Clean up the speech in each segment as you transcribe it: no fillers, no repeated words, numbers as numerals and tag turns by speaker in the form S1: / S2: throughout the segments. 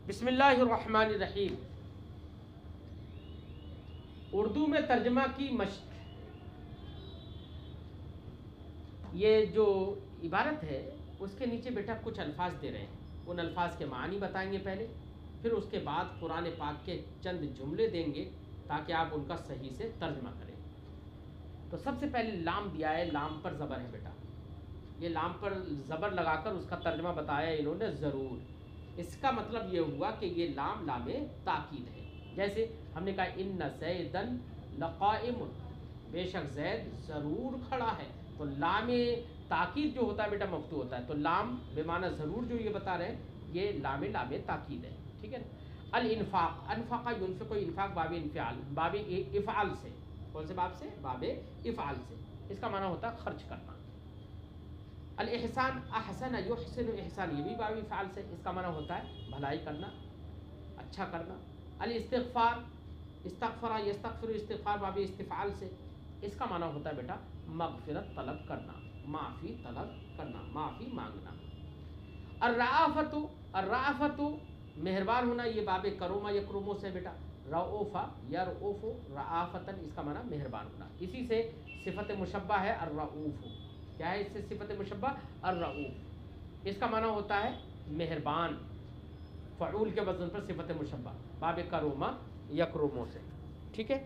S1: بسم اللہ الرحمن الرحیم۔ اردو میں ترجمہ کی مشق۔ یہ جو عبارت ہے اس کے نیچے بیٹا کچھ الفاظ دے رہے ہیں، ان الفاظ کے معنی بتائیں گے پہلے، پھر اس کے بعد قرآن پاک کے چند جملے دیں گے تاکہ آپ ان کا صحیح سے ترجمہ کریں۔ تو سب سے پہلے لام دیا ہے، لام پر زبر ہے بیٹا، یہ لام پر زبر لگا کر اس کا ترجمہ بتایا انہوں نے ضرور۔ اس کا مطلب یہ ہوا کہ یہ لام لام تاکید ہے، جیسے ہم نے کہا ان زیدن لقائم، بے شک زید ضرور کھڑا ہے، تو لام تاکید جو ہوتا ہے بیٹا مفتوح ہوتا ہے، تو لام بے معنی ضرور جو یہ بتا رہے ہیں یہ لام تاکید ہے، ٹھیک ہے نا۔ الانفاق، انفق ينفق، انفاق باب انفعال، باب افعال سے، کون سے باب سے؟ باب افعال سے، اس کا معنی ہوتا ہے خرچ کرنا۔ الاحسان، احسن یحسن احسان، یہ بھی باب افعال سے، اس کا معنی ہوتا ہے بھلائی کرنا، اچھا کرنا۔ الاستغفار، استغفر یستغفر، استغفار باب استفعال سے، اس کا معنی ہوتا ہے بیٹا مغفرت طلب کرنا، معافی طلب کرنا، معافی مانگنا۔ الرعافت، الرعافت مہربان ہونا، یہ باب کروما یکرمو سے بیٹا، رعوف یرعوف رعافتن، اس کا معنی مہربان ہونا۔ اسی سے صفت مشبہ ہے الرعوف، کیا ہے اس سے صفت مشبہ؟ الرعوف، اس کا معنی ہوتا ہے مہربان، فعول کے وزن پر صفت مشبہ، باب کروما یکرمو سے، ٹھیک ہے۔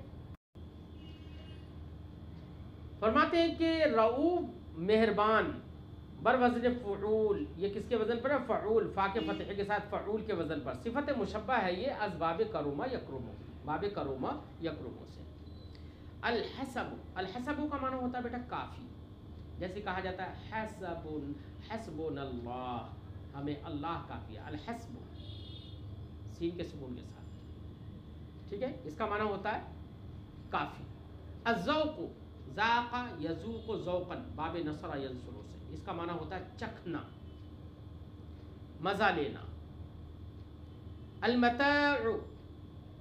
S1: فرماتے ہیں کہ رعوف مہربان بر وزن فعول، یہ کس کے وزن پر ہے؟ فعول، فا کے فتح کے ساتھ فعول کے وزن پر، صفت مشبہ ہے یہ از باب کروما یکرمو، باب کروما یکرمو سے۔ الحسب، الحسب کا معنی ہوتا ہے بیٹا کافی، جیسے کہا جاتا ہے حسبنا اللہ، ہمیں اللہ کافی ہے، الحسب سین کے سکون کے ساتھ، ٹھیک ہے، اس کا معنی ہوتا ہے کافی۔ الذوق، ذاق یذوق ذوقا، باب نصر ینصر سے، اس کا معنی ہوتا ہے چکھنا، مزہ لینا۔ المتاع،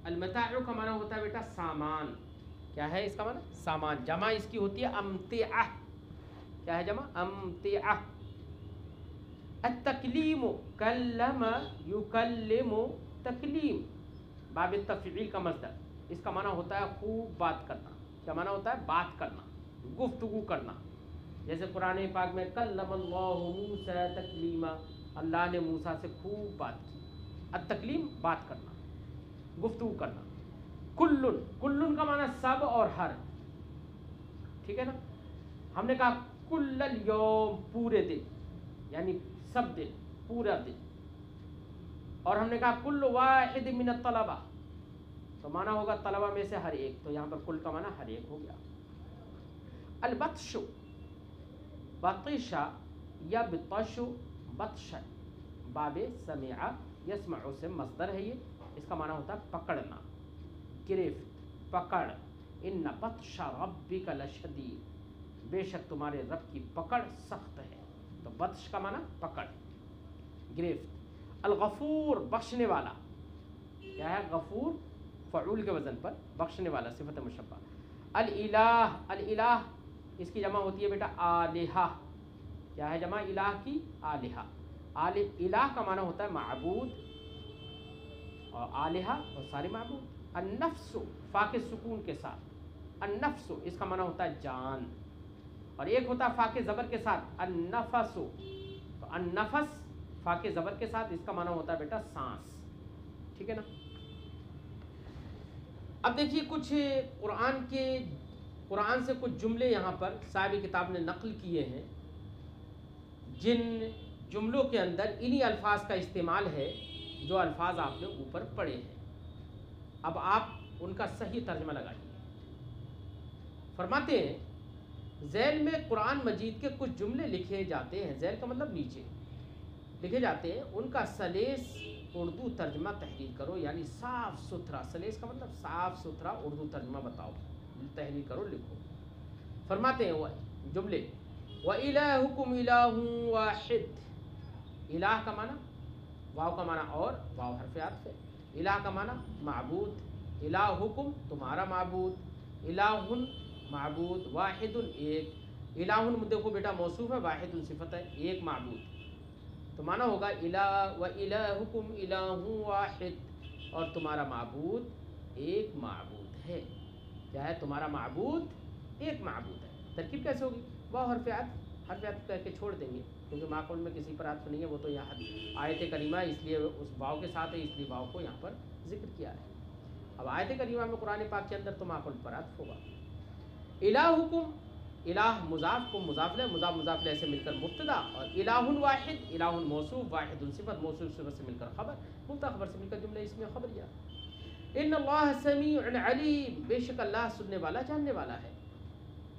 S1: المتاع کا معنی ہوتا ہے بیٹا سامان، کیا ہے اس کا معنی؟ سامان، جمع اس کی ہوتی ہے امتعہ، کیا ہے جمع؟ امتعہ۔ التکلیم، کلم یکلم تکلیم، باب تفعیل کا مصدر، اس کا معنی ہوتا ہے خوب بات کرنا، کیا معنی ہوتا ہے؟ بات کرنا، گفتگو کرنا، جیسے قرآن پاک میں کلم اللہ موسیٰ تکلیما، اللہ نے موسیٰ سے خوب بات کی۔ التکلیم بات کرنا، گفتگو کرنا۔ کلن، کلن کا معنی سب اور ہر، ٹھیک ہے نا۔ ہم نے کہا کل الیوم، پورے دن، یعنی سب دن، پورا دن، اور ہم نے کہا کل واحد من الطلبہ، تو معنی ہوگا طلبہ میں سے ہر ایک، تو یہاں پر کل کا معنی ہر ایک ہو گیا۔ البطش، بطش یبطش بطشا، باب سمع یسمع سے مصدر ہے یہ، اس کا معنی ہوتا ہے پکڑنا، گرفت، پکڑ۔ ان بطش ربک لشدید، بے شک تمہارے رب کی پکڑ سخت ہے، تو بطش کا معنی پکڑ، گرفت۔ الغفور، بخشنے والا، کیا ہے؟ غفور فعول کے وزن پر، بخشنے والا، صفت مشبہ۔ الالہ، الالہ اس کی جمع ہوتی ہے بیٹا آلہہ، کیا ہے جمع الہ کی؟ آلہہ۔ الہ کا معنی ہوتا ہے معبود، اور آلہہ اور سارے معبود۔ النفس، فا کے سکون کے ساتھ، النفس اس کا معنی ہوتا ہے جان، اور ایک ہوتا ہے فا کے زبر کے ساتھ النفس، تو النفس فا کے زبر کے ساتھ، اس کا معنی ہوتا ہے بیٹا سانس، ٹھیک ہے نا۔ اب دیکھیے کچھ قرآن سے کچھ جملے یہاں پر صاحب کتاب نے نقل کیے ہیں، جن جملوں کے اندر انہی الفاظ کا استعمال ہے جو الفاظ آپ نے اوپر پڑھے ہیں۔ اب آپ ان کا صحیح ترجمہ لگائیے۔ فرماتے ہیں ذیل میں قرآن مجید کے کچھ جملے لکھے جاتے ہیں، ذیل کا مطلب نیچے لکھے جاتے ہیں، ان کا سلیس اردو ترجمہ تحریر کرو، یعنی صاف ستھرا، سلیس کا مطلب صاف ستھرا اردو ترجمہ بتاؤ، تحریر کرو، لکھو۔ فرماتے ہیں وہ جملے وَإِلَٰهُكُمْ إِلَٰهٌ وَاحِدٌ، الہ کا معنی واو کا معنی اور، واو حرف عطف ہے، الہ کا معنی معبود، الہکم تمہارا معبود، الہ معبود، واحد ایک، الہ دیکھو بیٹا موصوف ہے، واحد صفت ہے، ایک معبود۔ تو معنی ہوگا الہ و الہکم الہ واحد، اور تمہارا معبود ایک معبود ہے. کیا ہے؟ تمہارا معبود ایک معبود ہے. ترکیب کیسے ہوگی؟ واو حرف عطف کہہ کے چھوڑ دیں گے کیونکہ معقول میں کسی پر عطف نہیں ہے، وہ تو یہاں آیت کریمہ اس لیے اس واو کے ساتھ ہے، اس لیے واو کو یہاں پر ذکر کیا ہے. اب آیت کریمہ میں قرآن پاک کے اندر تو معقول پر عطف ہوگا. الہکم، الہ مضاف کو مضاف لہ، مضاف مضاف لہ سے مل کر مبتدا، اور الہ واحد، الہ موصوف، واحد صفت، موصوف صفت سے مل کر خبر، مبتدا خبر سے مل کر جملہ اسمیہ خبریہ. ان اللہ سمیع علیم، بے شک اللہ سننے والا جاننے والا ہے.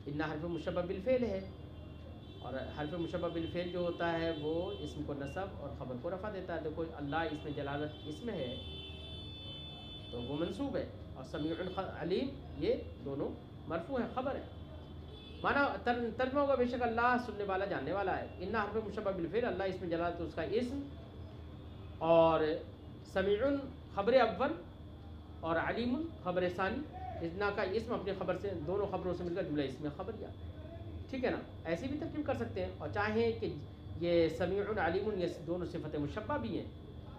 S1: ان حرف مشبہ بالفعل ہے، اور حرف مشبہ بالفعل جو ہوتا ہے وہ اسم کو نصب اور خبر کو رفع دیتا ہے. دیکھو اللہ اس میں جلالت اسم ہے تو وہ منصوب ہے، اور سمیع علیم یہ دونوں مرفوع ہے، خبر ہے. مانا ترجمہ ہوگا بے شک اللہ سننے والا جاننے والا ہے. ان حرف مشبہ بالفعل، اللہ اس میں جلالت اس کا اسم، اور سمیع خبر اول اور علیم خبر ثانی. اتنا کا اسم اپنی خبر سے، دونوں خبروں سے مل کر جملہ اسم خبریہ. ٹھیک ہے نا؟ ایسی بھی ترکیب کر سکتے ہیں. اور چاہیں کہ یہ سمیع علیم یہ دونوں صفت مشبہ بھی ہیں،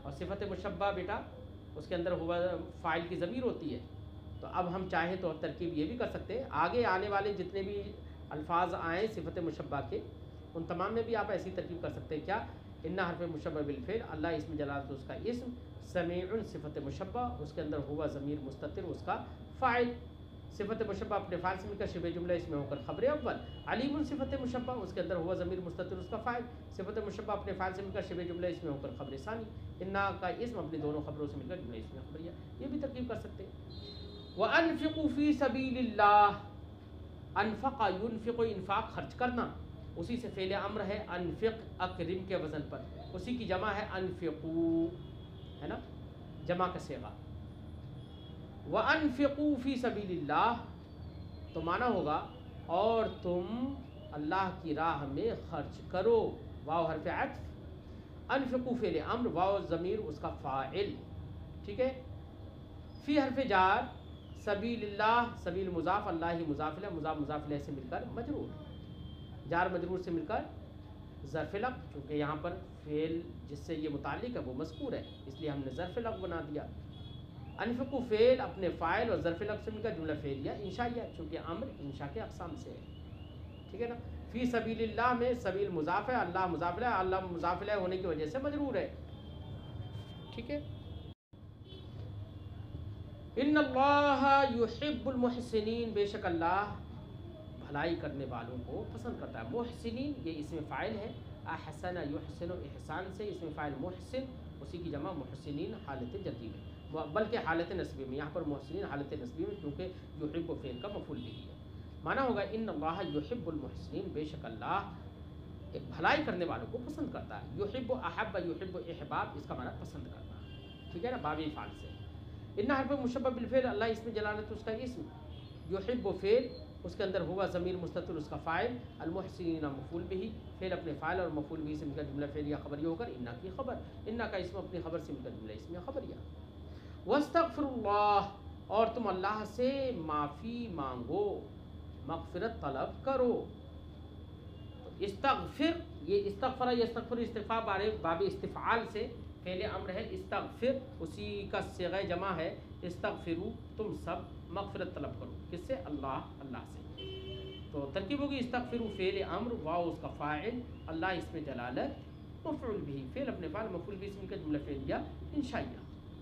S1: اور صفت مشبہ بیٹا اس کے اندر ہوا فاعل کی ضمیر ہوتی ہے. تو اب ہم چاہیں تو ترکیب یہ بھی کر سکتے ہیں، آگے آنے والے جتنے بھی الفاظ آئیں صفت مشبہ کے ان تمام میں بھی آپ ایسی ترکیب کر سکتے ہیں. کیا؟ ان حرف مشبہ بالفعل، اللہ اس میں جلالت اس کا اسم، سمیع صفت مشبہ اس کے اندر ہوا ضمیر مستتر اس کا فاعل، صفت مشبہ اپنے فاعل سے مل کر شبہ جملہ اس میں ہو کر خبر اول، علیم صفت مشبہ اس کے اندر ہوا ضمیر مستتر اس کا فاعل، صفت مشبہ اپنے فاعل سے مل کر شبہ جملہ اس میں ہو کر خبر ثانی، ان کا اسم اپنی دونوں خبروں سے مل کر جملہ اس میں خبریہ. یہ بھی ترکیب کر سکتے ہیں. وَأَنفِقُوا فِي سَبِيلِ اللَّهِ، انفق ينفق، انفاق خرچ کرنا، اسی سے فعل امر ہے. انفق اکرم کے وزن پر، اسی کی جمع ہے انفقوا، ہے نا، جمع کا صیغہ. وَأَنفِقُوا فِي سَبِيلِ اللَّهِ تو معنی ہوگا اور تم اللہ کی راہ میں خرچ کرو. واو حرف عطف، انفقوا فعل امر، واو ضمیر اس کا فاعل. ٹھیک ہے. فی حرف جار، سبیل اللہ، سبیل مضاف، اللہ ہی مضاف لہ، مضاف مضاف لہ سے مل کر مجرور، جار مجرور سے مل کر ظرف لغو، چونکہ یہاں پر فعل جس سے یہ متعلق ہے وہ مذکور ہے اس لیے ہم نے ظرف لغو بنا دیا. انفقوا فعل اپنے فاعل اور ظرف لغو سے مل کر جملہ فعلیہ انشائیہ، چونکہ امر انشاء کے اقسام سے ہے. ٹھیک ہے نا. فی سبیل اللہ میں سبیل مضاف ہے، اللہ مضاف لہ، اللہ مضاف لہ ہونے کی وجہ سے مجرور ہے. ٹھیک ہے. ان اللہ یحب المحسنین، بے شک اللہ بھلائی کرنے والوں کو پسند کرتا ہے. محسنین یہ اسم فاعل ہے، احسن یحسن احسان سے اسم فاعل محسن، اسی کی جمع محسنین حالت جدی میں، بلکہ حالت نصبی میں. یہاں پر محسنین حالت نصبی میں کیونکہ یحب فعل کا مفعول بھی ہے. معنی ہوگا ان اللہ یحب المحسنین، بے شک اللہ بھلائی کرنے والوں کو پسند کرتا ہے. یحب احب، یحب احباب، اس کا معنی پسند کرنا. ٹھیک ہے نا، باب فعل سے. ان حرف مشبہ بالفعل، اللہ اس میں جلالت اس کا اسم، یحب فعل اس کے اندر ہوا ضمیر مستتر اس کا فاعل، المحسنین مفعول به، فعل اپنے فاعل اور مفعول به سے مل کر جملہ فعلیہ خبریہ ہو کر انا کی خبر، انا کا اسم اپنی خبر سے مل کر جملہ اسمیہ خبریہ. واستغفر اللہ، اور تم اللہ سے معافی مانگو، مغفرت طلب کرو. استغفر، یہ استغفر یستغفر استغفار باب استفعال سے فعل امر ہے. استغفر اسی کا صیغہ جمع ہے. استغفروا تم سب مغفرت طلب کرو، کس سے؟ اللہ سے. تو ترکیب ہوگی استغفروا فعل امر، واو اس کا فاعل، اللہ اس میں جلالت، مفعول به، فعل اپنے فاعل مفعول به اسم کا جملہ فعلیہ انشائیہ.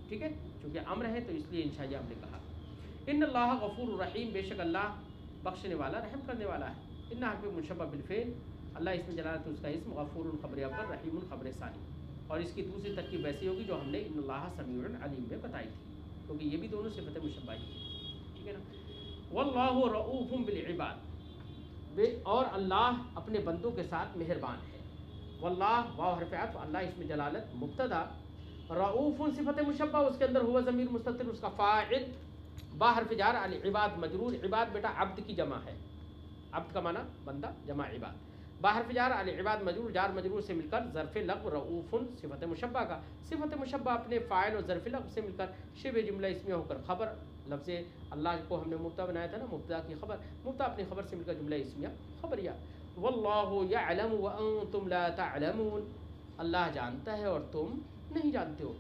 S1: ٹھیک ہے، چونکہ امر ہے تو اس لیے انشائیہ ہم نے کہا. ان اللہ غفور الرحیم، بے شک اللہ بخشنے والا رحم کرنے والا ہے. ان حرف مشبہ بالفعل، اللہ اس میں جلالت اس کا اسم، غفور خبر اول، رحیم خبر ثانی. اور اس کی دوسری ترکیب ویسی ہوگی جو ہم نے ان اللہ سمیع علیم میں بتائی تھی، کیونکہ یہ بھی دونوں صفت مشبہ ہی ہیں. ٹھیک ہے نا. واللہ رؤوف بالعباد، اور اللہ اپنے بندوں کے ساتھ مہربان ہے. واللہ واو حرف عطف، اللہ اس میں جلالت مبتدا، رؤوف صفت مشبہ اس کے اندر ہوا ضمیر مستتر اس کا فاعل، با حرف جار، العباد مجرور، عباد بیٹا عبد کی جمع ہے، عبد کا معنی بندہ، جمع عباد. با حرف جار، العباد مجرور، جار مجرور سے مل کر ظرف لغو، رؤوف صفت مشبہ کا، صفت مشبہ اپنے فاعل اور ظرف لغو سے مل کر شبہ جملہ اسمیہ ہو کر خبر. لفظ اللہ کو ہم نے مبتدا بنایا تھا نا، مبتدا کی خبر، مبتدا اپنی خبر سے مل کر جملہ اسمیہ خبریہ. واللہ یعلم وانتم لا تعلمون، اللہ جانتا ہے اور تم نہیں جانتے ہو.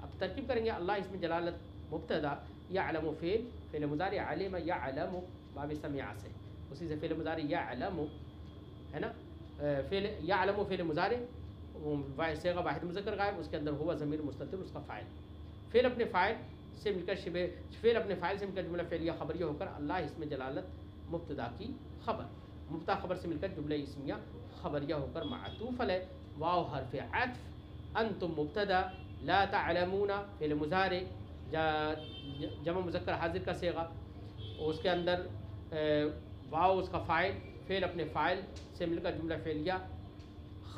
S1: اب ترکیب کریں گے. اللہ اسم جلالت مبتدا، یعلم فعل مضارع، علم یعلم باب سمع سے، اسی سے فعل مضارع یعلم ہے نا. فعل یعلم فعل مضارع صیغہ واحد مذکر غائب، اس کے اندر ہوا ضمیر مستتر اس کا فاعل. فعل اپنے فاعل سے مل کر فعل اپنے فاعل سے مل کر جملہ فعلیہ خبریہ ہو کر اللہ اسم جلالت مبتدا کی خبر، مبتدا خبر سے مل کر جملہ اسمیہ خبریہ ہو کر معطوف علیہ. واو حرف عطف، انتم مبتدا، لا تعلمون فعل مضارع جمع مذکر حاضر کا صیغہ، اس کے اندر واو اس کا فاعل، فعل اپنے فاعل سے مل کر جملہ فعلیہ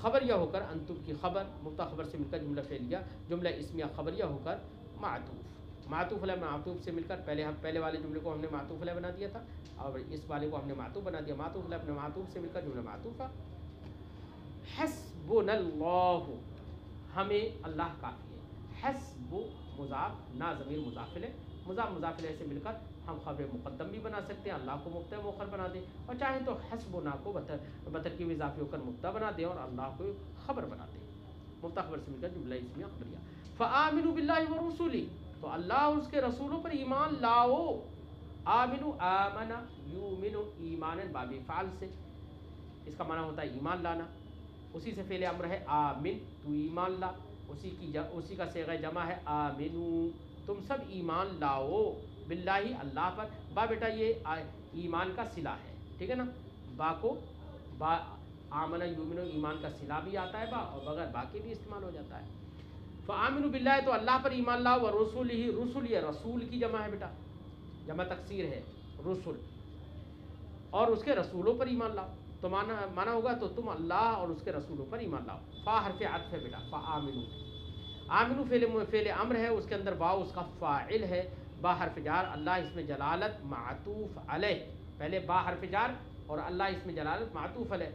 S1: خبریہ ہو کر انتم کی خبر، مبتدا خبر سے مل کر جملہ فعلیہ جملہ اسمیہ خبریہ ہو کر معطوف. معطوف علیہ معطوف سے مل کر پہلے والے جملے کو ہم نے معطوف علیہ بنا دیا تھا اور اس والے کو ہم نے معطوف بنا دیا. معطوف علیہ اپنے معطوف سے مل کر جملہ معطوفہ. حسبنا اللہ، ہمیں اللہ کافی ہے. حسب مضاف، نا ضمیر مضاف الیہ، مضاف مضاف الیہ سے مل کر ہم خبر مقدم بھی بنا سکتے ہیں، اللہ کو مبتدا مؤخر بنا دیں، اور چاہیں تو حسب نا کو بترکیب اضافی ہو کر مبتدا بنا دیں اور اللہ کو خبر بنا دیں. مبتدا خبر سے مل کر جملہ اسمیہ خبریہ. فآمنوا باللہ ورسولہ، تو اللہ اور اس کے رسولوں پر ایمان لاؤ. آمنو آمن یؤمن ایمان باب فعل سے، اس کا معنی ہوتا ہے ایمان لانا. اسی سے فعل امر ہے آمن، تو ایمان لا، اسی کا صیغہ جمع ہے آمنو، تم سب ایمان لاؤ. باللہ اللہ پر، با بیٹا یہ ایمان کا صلہ ہے، ٹھیک ہے نا. با کو با آمن یؤمن ایمان کا صلہ بھی آتا ہے با، اور بغیر با کے بھی استعمال ہو جاتا ہے. فآمنوا باللہ، تو اللہ پر ایمان لاؤ. ورسولہ، رسول یہ رسول کی جمع ہے بیٹا، جمع تکسیر ہے رسول، اور اس کے رسولوں پر ایمان لاؤ. تو مانا ہوگا تو تم اللہ اور اس کے رسولوں پر ایمان لاؤ. فا حرف عطف ہے بیٹا. فآمنوا، آمنو فعل امر ہے، اس کے اندر واو اس کا فاعل ہے. با حرف جار، اللہ اسم جلالت معطوف علیہ، پہلے با حرف جار اور اللہ اسم جلالت معطوف علیہ.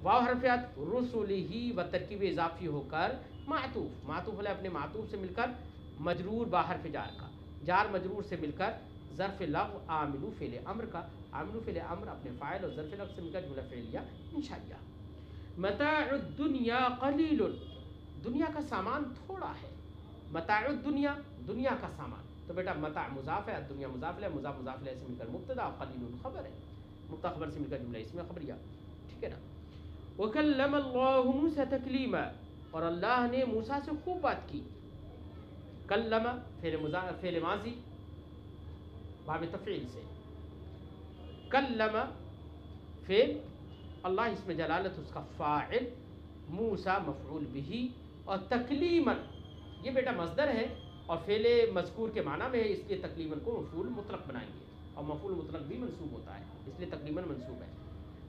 S1: واو حرف عطف، رسولہ و ترکیب اضافی ہو کر معطوف، معطوف علیہ اپنے معطوف سے مل کر مجرور با حرف جار کا، جار مجرور سے مل کر ظرف لغو آمنو فعل امر کا، آمنو فعل امر اپنے فاعل اور ظرف لغو سے مل کر جملہ فعلیہ انشائیہ. متاع الدنیا قلیل، دنیا کا سامان تھوڑا ہے. متاع الدنیا، دنیا کا سامان، تو بیٹا متاع مضاف ہے، دنیا مضاف ہے، مضاف مضاف ہے سے مل کر مبتدا، قلیل خبر ہے، مبتدا خبر سے مل کر جملہ اسمیہ خبریہ، ٹھیک ہے نا. وکلم اللہ موسیٰ تکلیما، اور اللہ نے موسیٰ سے خوب بات کی. کلم فعل ماضی باب تفعیل سے، کلم فعل، اللہ اسم جلالت اس کا فاعل، موسیٰ مفعول بہ، اور تکلیما یہ بیٹا مصدر ہے اور فعل مذکور کے معنی میں ہے، اس لیے تکلیما کو مفعول مطلق بنائیں گے، اور مفعول مطلق بھی منصوب ہوتا ہے اس لیے تکلیما منصوب ہے.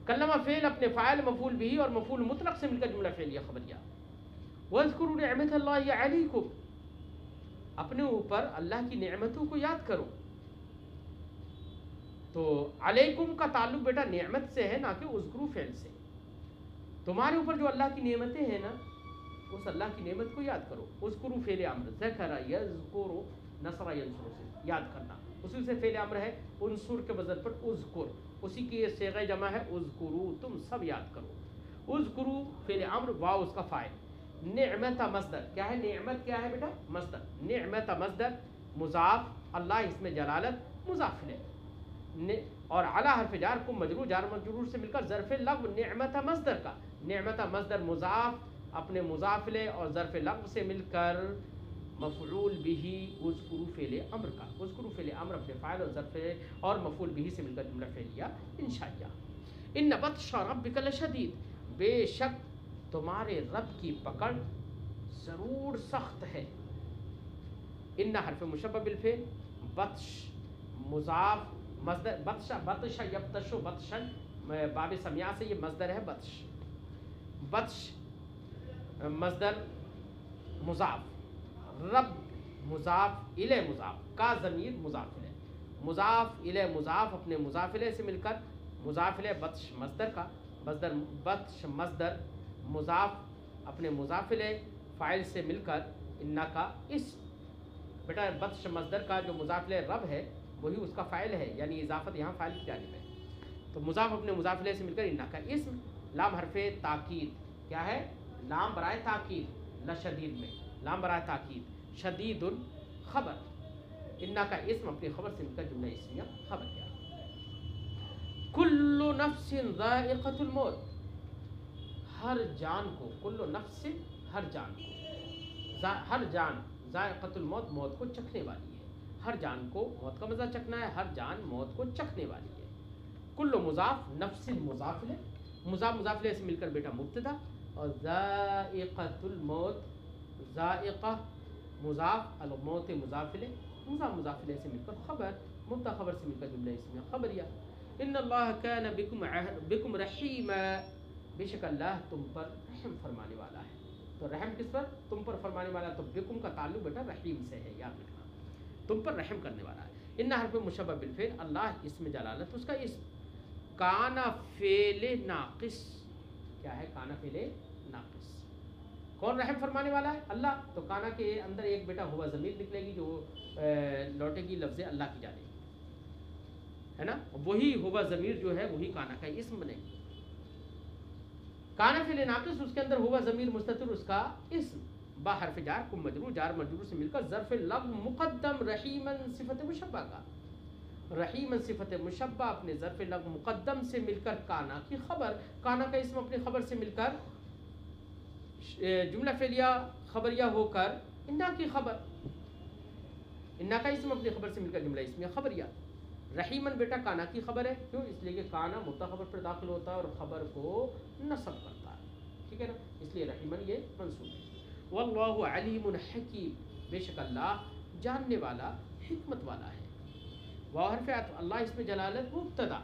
S1: کلمہ فعل اپنے فاعل مفعول بہ اور مفعول مطلق سے مل کر جملہ فعلیہ خبریہ. وَاذْكُرُوا نِعْمَتَ اللَّهِ عَلَيْكُمْ، اپنے اوپر اللہ کی نعمتوں کو یاد کرو. تو علیکم کا تعلق بیٹا نعمت سے ہے، نہ کہ اذکروا فعل سے. تمہارے اوپر جو اللہ کی نعمتیں ہیں نا، اس اللہ کی نعمت کو یاد کرو. اذکروا فعل امر، ذکر یذکر، نصر ینصر سے یاد کرنا، اسی سے فعل امر ہے انصر کے وزن پر اذکر، اسی کی صیغہ جمع ہے اذکروا، تم سب یاد کرو. اذکروا فعل امر، واو اس کا فاعل، نعمت مصدر، کیا ہے نعمت، کیا ہے بیٹا مصدر، نعمت مصدر، مضاف، اللہ اسم جلالت مضاف الیہ، اور علی حرف جار کو مجرور، جار مجرور سے مل کر ظرف لغو نعمت مصدر کا، نعمت مصدر مضاف اپنے مضاف الیہ اور ظرف لغو سے مل کر مفعول بہ اذکروا فعل امر کا، اذکروا فعل امر اپنے فاعل اور ظرف اور مفعول بہ سے مل کر جملہ فعلیہ انشائیہ. ان بطش ربک لشدید، بے شک تمہارے رب کی پکڑ ضرور سخت ہے. ان حرف مشبہ بالفعل، بطش مضاف مصدر، بطش یبطش بطشن باب سمیع سے یہ مصدر ہے بطش، بطش مصدر مضاف، رب مضاف الیہ مضاف، کا ضمیر مضاف الیہ، مضاف الیہ مضاف اپنے مضاف الیہ سے مل کر مضاف الیہ بطش مصدر کا، مصدر بطش مصدر مضاف اپنے مضاف الیہ فاعل سے مل کر انا کا اسم، بیٹا بطش مصدر کا جو مضاف الیہ رب ہے وہی اس کا فاعل ہے، یعنی اضافت یہاں فاعل کی جانب ہے. تو مضاف اپنے مضاف الیہ سے مل کر انا کا اسم. لام حرف تاکید، کیا ہے لام برائے تاکید، لشدید میں لام برائے تاکید، شدید خبر، انا کا اسم اپنی خبر سے مل کر جملہ اسمیہ خبر کیا. کل نفس ذائقۃ الموت، ہر جان کو، کل نفس ہر جان کو، ہر جان ذائقۃ الموت موت کو چکھنے والی ہے، ہر جان کو موت کا مزہ چکھنا ہے، ہر جان موت کو چکھنے والی ہے. کل مضاف، نفس مضاف لے، مضاف مضاف لے سے مل کر بیٹا مبتدا، اور ذائقۃ الموت، ذائقہ مضاف، الموت مضاف لے، مضاف مضاف لے سے مل کر خبر، مبتدا خبر سے مل کر جملہ اسمیہ خبریہ. ان اللہ کان بکم رحیما، بے شک اللہ تم پر رحم فرمانے والا ہے. تو رحم کس پر؟ تم پر فرمانے والا. تو بکم کا تعلق بیٹا رحیم سے ہے، یاد رکھنا، تم پر رحم کرنے والا ہے. ان حرف مشبہ بالفعل، اللہ اسم جلالت اس کا اسم. کانا فعل ناقص، کیا ہے؟ کانا فعل ناقص. کون رحم فرمانے والا ہے؟ اللہ. تو کانا کے اندر ایک بیٹا ہوا ضمیر نکلے گی جو لوٹے گی لفظ اللہ کی جانب، ہے نا؟ وہی ہوا ضمیر جو ہے وہی کانا کا اسم بنے گی. کانا فعل ناقص، اس کے اندر ہوا ضمیر مستتر اس کا اسم، با حرف جار کم مجرور، جار مجرور سے مل کر ظرف لغو مقدم، رحیمن صفت مشبہ کا، رحیمن صفت مشبہ اپنے ظرف لغو مقدم سے مل کر کانا کی خبر، کانا کا اسم اپنی خبر سے مل کر جملہ فعلیہ خبریہ ہو کر انا کی خبر، انا کا اسم اپنی خبر سے مل کر جملہ اسمیہ خبریہ. رحیمن بیٹا کانا کی خبر ہے، کیوں؟ اس لیے کہ کانا مبتدا خبر پر داخل ہوتا ہے اور خبر کو نصب کرتا ہے، ٹھیک ہے نا؟ اس لیے رحیمن یہ منصوب ہے. واللہ علیم حکیم، بے شک اللہ جاننے والا حکمت والا ہے. وحرف عطف، اللہ اس میں جلالت مبتدا،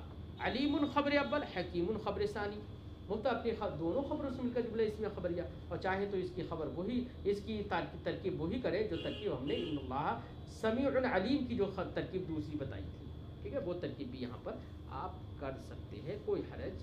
S1: علیم خبر اول، حکیم خبر ثانی. مبتدا اپنی دونوں خبروں سے مل کر جملہ اسمیہ خبریہ، اور چاہے تو اس کی خبر وہی، اس کی ترکیب وہی کرے جو ترکیب ہم نے ان اللہ سمیع علیم کی جو ترکیب دوسری بتائی تھی، ٹھیک ہے؟ وہ ترکیب بھی یہاں پر آپ کر سکتے ہیں، کوئی حرج